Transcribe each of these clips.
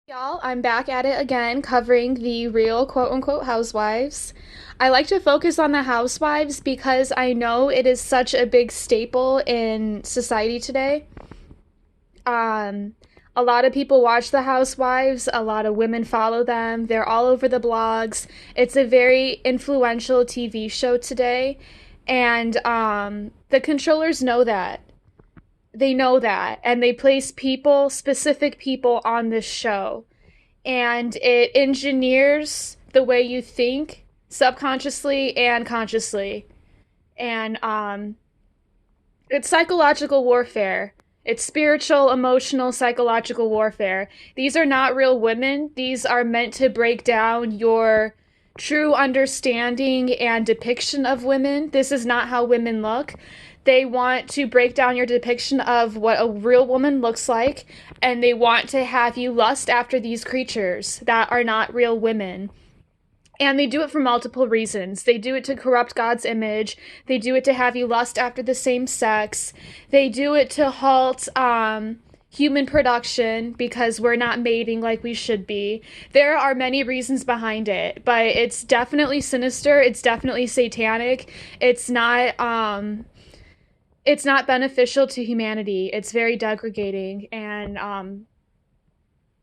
Y'all, I'm back at it again, covering the real quote unquote housewives. I like to focus on the housewives because I know it is such a big staple in society today. Um, a lot of people watch the housewives, a lot of women follow them, they're all over the blogs. It's a very influential TV show today, and the controllers know that. They know that, and they place people, specific people, on this show, and it engineers the way you think subconsciously and consciously. And it's psychological warfare. It's spiritual, emotional, psychological warfare. These are not real women. These are meant to break down your true understanding and depiction of women. This is not how women look. They want to break down your depiction of what a real woman looks like, and they want to have you lust after these creatures that are not real women. And they do it for multiple reasons. They do it to corrupt God's image. They do it to have you lust after the same sex. They do it to halt human production because we're not mating like we should be. There are many reasons behind it, but it's definitely sinister. It's definitely satanic. It's not beneficial to humanity. It's very degrading, and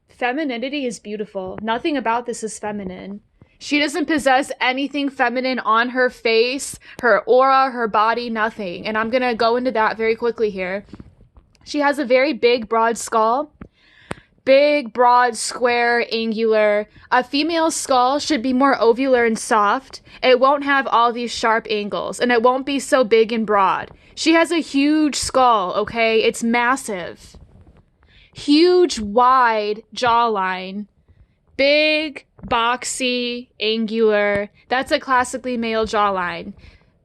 femininity is beautiful. Nothing about this is feminine. She doesn't possess anything feminine on her face, her aura, her body, nothing. And I'm going to go into that very quickly here. She has a very big, broad skull. Big, broad, square, angular. A female skull should be more ovular and soft. It won't have all these sharp angles, and it won't be so big and broad. She has a huge skull, okay? It's massive. Huge, wide jawline. Big, boxy, angular. That's a classically male jawline.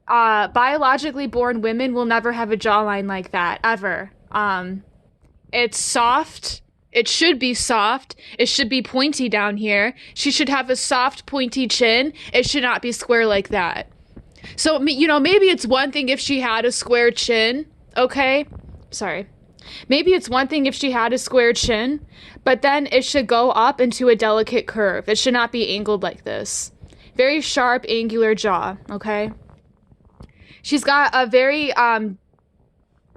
Biologically born women will never have a jawline like that, ever. It's soft. It should be soft. It should be pointy down here. She should have a soft, pointy chin. It should not be square like that. So, maybe it's one thing if she had a square chin, okay? Sorry. Maybe it's one thing if she had a square chin, but then it should go up into a delicate curve. It should not be angled like this. Very sharp, angular jaw, okay? She's got a very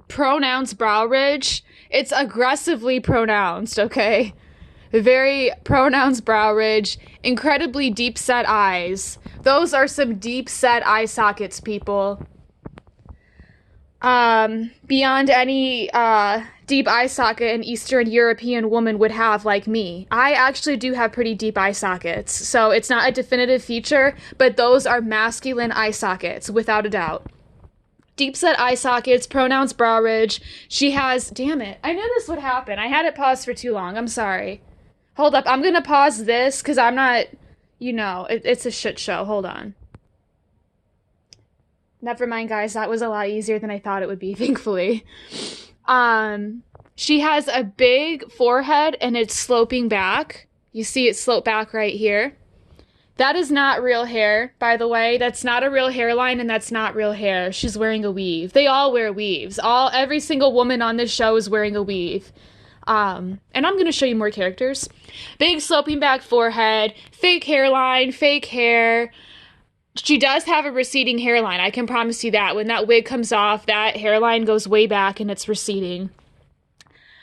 pronounced brow ridge. It's aggressively pronounced, okay? Very pronounced brow ridge, incredibly deep set eyes. Those are some deep set eye sockets, people. Beyond any deep eye socket an Eastern European woman would have, like me. I actually do have pretty deep eye sockets, so it's not a definitive feature, but those are masculine eye sockets, without a doubt. Deep set eye sockets, pronounced brow ridge. She has, damn it, I knew this would happen. I had it paused for too long. I'm sorry. Hold up, I'm gonna pause this because I'm not, it's a shit show. Hold on. Never mind, guys. That was a lot easier than I thought it would be, thankfully. She has a big forehead and it's sloping back. You see it slope back right here. That is not real hair, by the way. That's not a real hairline, and that's not real hair. She's wearing a weave. They all wear weaves. Every single woman on this show is wearing a weave. And I'm going to show you more characters. Big sloping back forehead, fake hairline, fake hair. She does have a receding hairline. I can promise you that. When that wig comes off, that hairline goes way back and it's receding.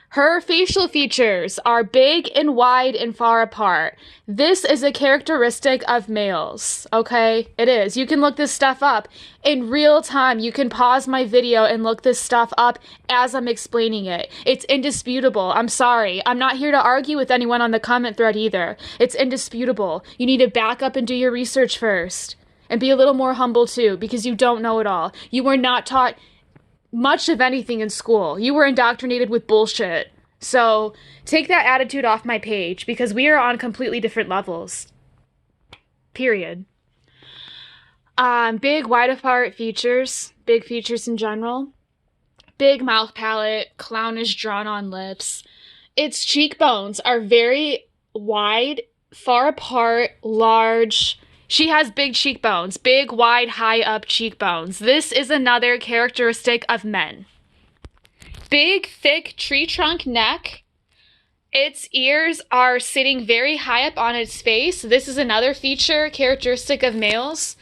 Her facial features are big and wide and far apart. This is a characteristic of males, okay? It is. You can look this stuff up in real time. You can pause my video and look this stuff up as I'm explaining it. It's indisputable. I'm sorry. I'm not here to argue with anyone on the comment thread either. It's indisputable. You need to back up and do your research first. And be a little more humble too, because you don't know it all. You were not taught much of anything in school. You were indoctrinated with bullshit. So take that attitude off my page because we are on completely different levels. Period. Big wide apart features. Big features in general. Big mouth palate. Clownish drawn on lips. Its cheekbones are very wide, far apart, large. She has big cheekbones, big, wide, high up cheekbones. This is another characteristic of men. Big, thick tree trunk neck Its ears are sitting very high up on its face. This is another feature characteristic of males.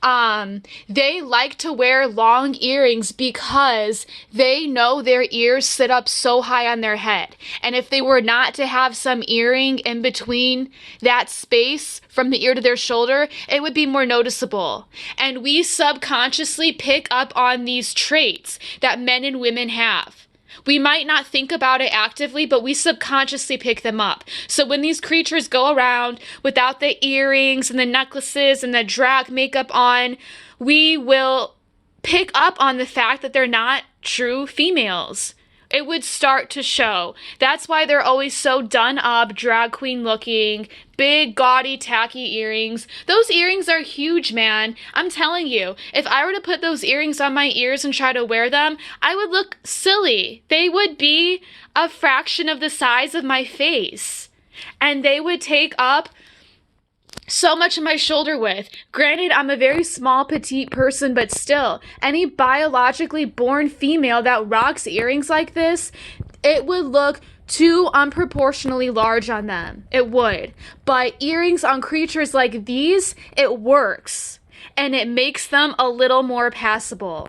They like to wear long earrings because they know their ears sit up so high on their head. And if they were not to have some earring in between that space from the ear to their shoulder, it would be more noticeable. And we subconsciously pick up on these traits that men and women have. We might not think about it actively, but we subconsciously pick them up. So when these creatures go around without the earrings and the necklaces and the drag makeup on, we will pick up on the fact that they're not true females. It would start to show. That's why they're always so done up, drag queen looking, big, gaudy, tacky earrings. Those earrings are huge, man. I'm telling you, if I were to put those earrings on my ears and try to wear them, I would look silly. They would be a fraction of the size of my face. And they would take up so much of my shoulder width. Granted, I'm a very small, petite person, but still, any biologically born female that rocks earrings like this, it would look too unproportionally large on them. It would. But earrings on creatures like these, it works. And it makes them a little more passable.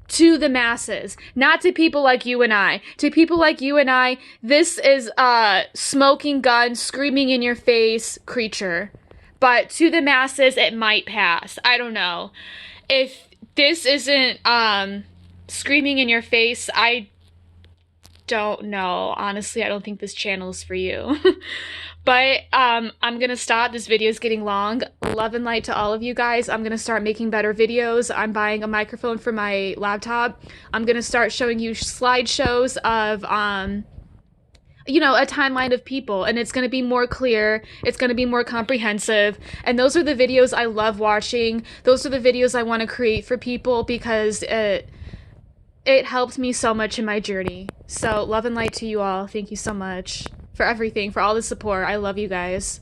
To the masses, not to people like you and I. To people like you and I, this is a smoking gun, screaming in your face creature. But to the masses, it might pass. I don't know. If this isn't screaming in your face, I don't know. Honestly, I don't think this channel is for you. But I'm gonna stop. This video is getting long. Love and light to all of you guys. I'm gonna start making better videos. I'm buying a microphone for my laptop. I'm gonna start showing you slideshows of a timeline of people, and it's going to be more clear, it's going to be more comprehensive, and those are the videos I love watching. Those are the videos I want to create for people because it helped me so much in my journey. So love and light to you all. Thank you so much for everything, for all the support. I love you guys.